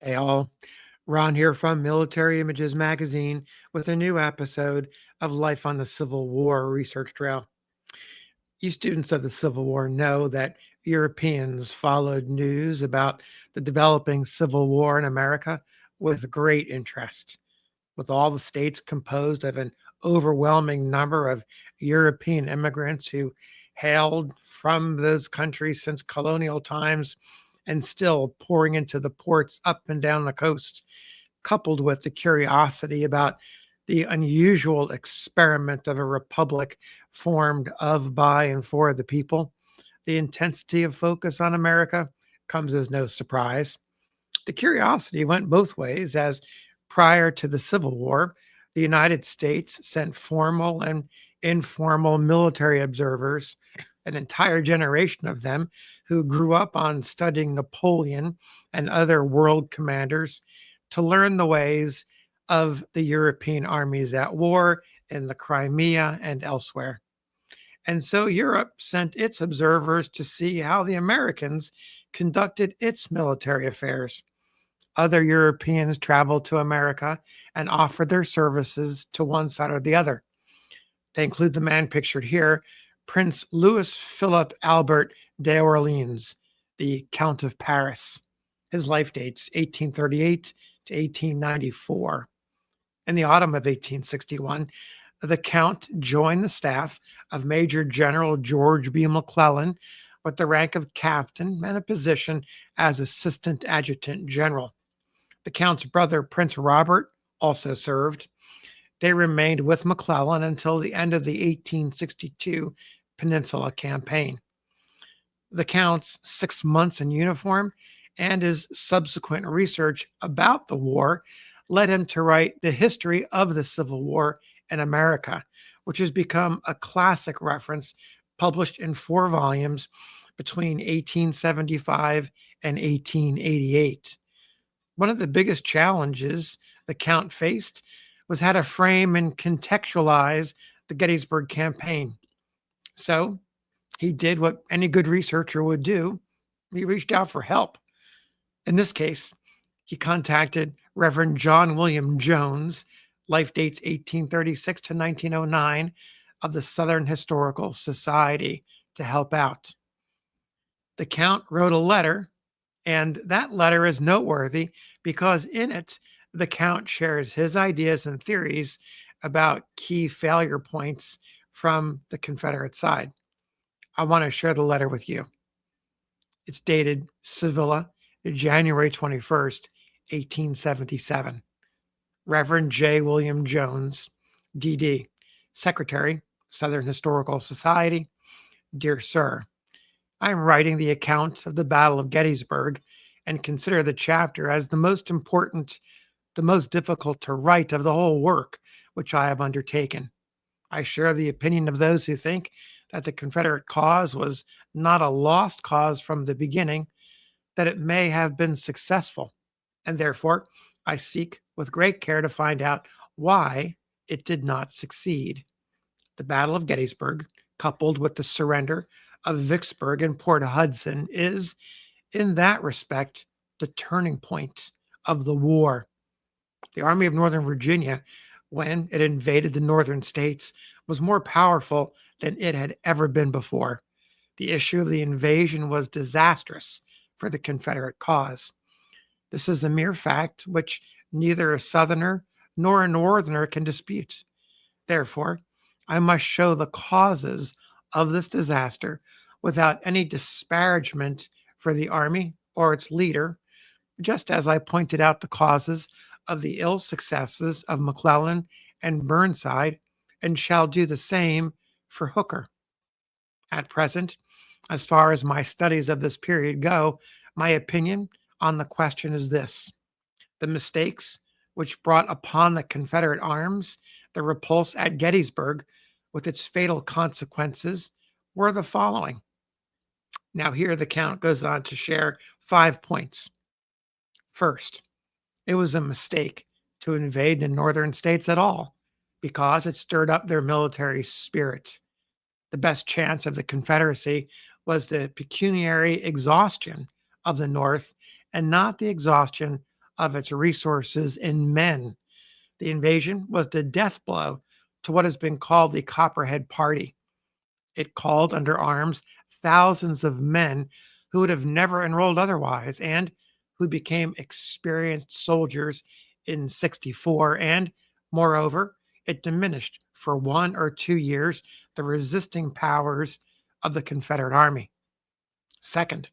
Hey all, Ron here from Military Images Magazine with a new episode of Life on the Civil War Research Trail. You students of the Civil War know that Europeans followed news about the developing Civil War in America with great interest. With all the states composed of an overwhelming number of European immigrants who hailed from those countries since colonial times and still pouring into the ports up and down the coast, coupled with the curiosity about the unusual experiment of a republic formed of, by, and for the people, the intensity of focus on America comes as no surprise. The curiosity went both ways, as prior to the Civil War, the United States sent formal and informal military observers, an entire generation of them who grew up on studying Napoleon and other world commanders, to learn the ways of the European armies at war in the Crimea and elsewhere. And so Europe sent its observers to see how the Americans conducted its military affairs. Other Europeans traveled to America and offered their services to one side or the other. They include the man pictured here, Prince Louis-Phillipe-Albert d'Orleans, the Count of Paris. His life dates 1838 to 1894. In the autumn of 1861, the Count joined the staff of Major General George B. McClellan with the rank of captain and a position as Assistant Adjutant General. The Count's brother, Prince Robert, also served. They remained with McClellan until the end of the 1862 Peninsula Campaign. The Count's 6 months in uniform and his subsequent research about the war led him to write The History of the Civil War in America, which has become a classic reference, published in 4 volumes between 1875 and 1888. One of the biggest challenges the Count faced was how to frame and contextualize the Gettysburg Campaign. So he did what any good researcher would do. He reached out for help. In this case, he contacted Reverend John William Jones, life dates 1836 to 1909, of the Southern Historical Society, to help out. The Count wrote a letter, and that letter is noteworthy because in it, the Count shares his ideas and theories about key failure points from the Confederate side. I want to share the letter with you. It's dated Sevilla, January 21st, 1877. Reverend J. William Jones, D.D., Secretary, Southern Historical Society. Dear Sir, I am writing the account of the Battle of Gettysburg and consider the chapter as the most important, the most difficult to write of the whole work which I have undertaken. I share the opinion of those who think that the Confederate cause was not a lost cause from the beginning, that it may have been successful, and therefore I seek with great care to find out why it did not succeed. The Battle of Gettysburg, coupled with the surrender of Vicksburg and Port Hudson, is, in that respect, the turning point of the war. The Army of Northern Virginia, when it invaded the northern states, was more powerful than it had ever been before. The issue of the invasion was disastrous for the Confederate cause. This is a mere fact which neither a Southerner nor a Northerner can dispute. Therefore, I must show the causes of this disaster without any disparagement for the Army or its leader, just as I pointed out the causes of the ill successes of McClellan and Burnside, and shall do the same for Hooker. At present, as far as my studies of this period go, my opinion on the question is this: the mistakes which brought upon the Confederate arms the repulse at Gettysburg with its fatal consequences were the following. Now, here the Count goes on to share 5 points. First, it was a mistake to invade the northern states at all because it stirred up their military spirit. The best chance of the Confederacy was the pecuniary exhaustion of the North and not the exhaustion of its resources in men. The invasion was the death blow to what has been called the Copperhead Party. It called under arms thousands of men who would have never enrolled otherwise and who became experienced soldiers in 64. And moreover, it diminished for 1 or 2 years the resisting powers of the Confederate Army. Second,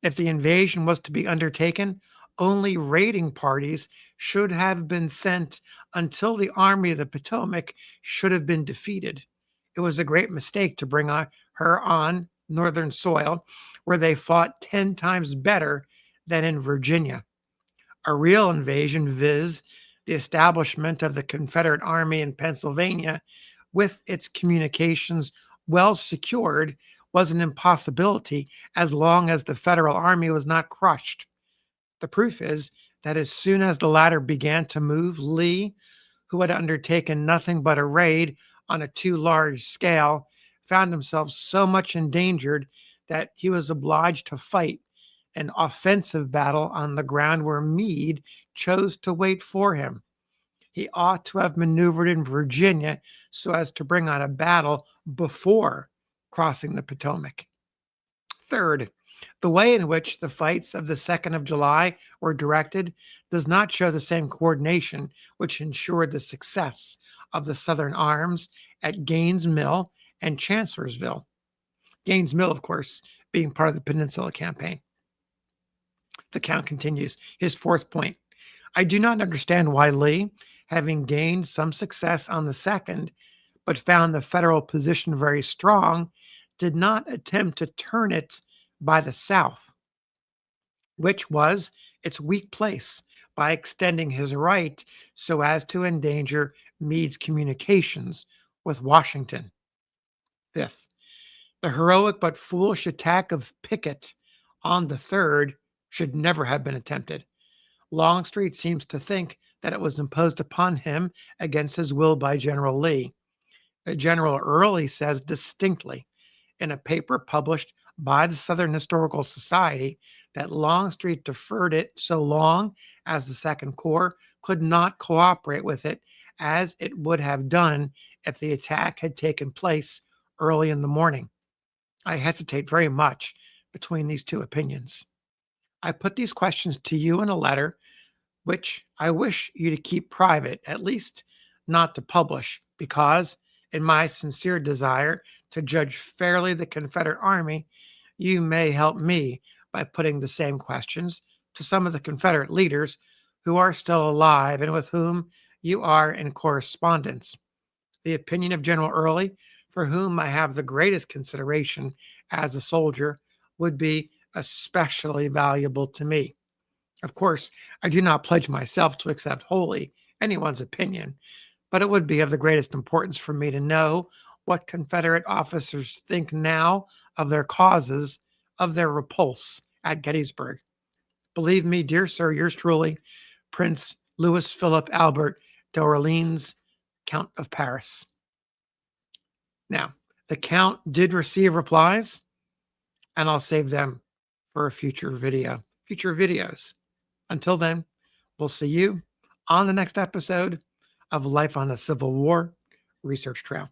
if the invasion was to be undertaken, only raiding parties should have been sent until the Army of the Potomac should have been defeated. It was a great mistake to bring her on Northern soil, where they fought 10 times better than in Virginia. A real invasion, viz., the establishment of the Confederate Army in Pennsylvania, with its communications well secured, was an impossibility as long as the Federal Army was not crushed. The proof is that as soon as the latter began to move, Lee, who had undertaken nothing but a raid on a too large scale, found himself so much endangered that he was obliged to fight an offensive battle on the ground where Meade chose to wait for him. He ought to have maneuvered in Virginia so as to bring on a battle before crossing the Potomac. Third, the way in which the fights of the 2nd of July were directed does not show the same coordination which ensured the success of the Southern arms at Gaines' Mill and Chancellorsville. Gaines' Mill, of course, being part of the Peninsula Campaign. The Count continues his fourth point. I do not understand why Lee, having gained some success on the 2nd, but found the Federal position very strong, did not attempt to turn it by the South, which was its weak place, by extending his right so as to endanger Meade's communications with Washington. Fifth, the heroic but foolish attack of Pickett on the 3rd should never have been attempted. Longstreet seems to think that it was imposed upon him against his will by General Lee. General Early says distinctly in a paper published by the Southern Historical Society that Longstreet deferred it so long as the Second Corps could not cooperate with it as it would have done if the attack had taken place early in the morning. I hesitate very much between these two opinions. I put these questions to you in a letter, which I wish you to keep private, at least not to publish, because in my sincere desire to judge fairly the Confederate Army, you may help me by putting the same questions to some of the Confederate leaders who are still alive and with whom you are in correspondence. The opinion of General Early, for whom I have the greatest consideration as a soldier, would be especially valuable to me. Of course, I do not pledge myself to accept wholly anyone's opinion, but it would be of the greatest importance for me to know what Confederate officers think now of their causes of their repulse at Gettysburg. Believe me, dear sir, yours truly, Prince Louis-Phillipe-Albert d'Orleans, Count of Paris. Now, the Count did receive replies, and I'll save them for a future videos. Until then, we'll see you on the next episode of Life on the Civil War Research Trail.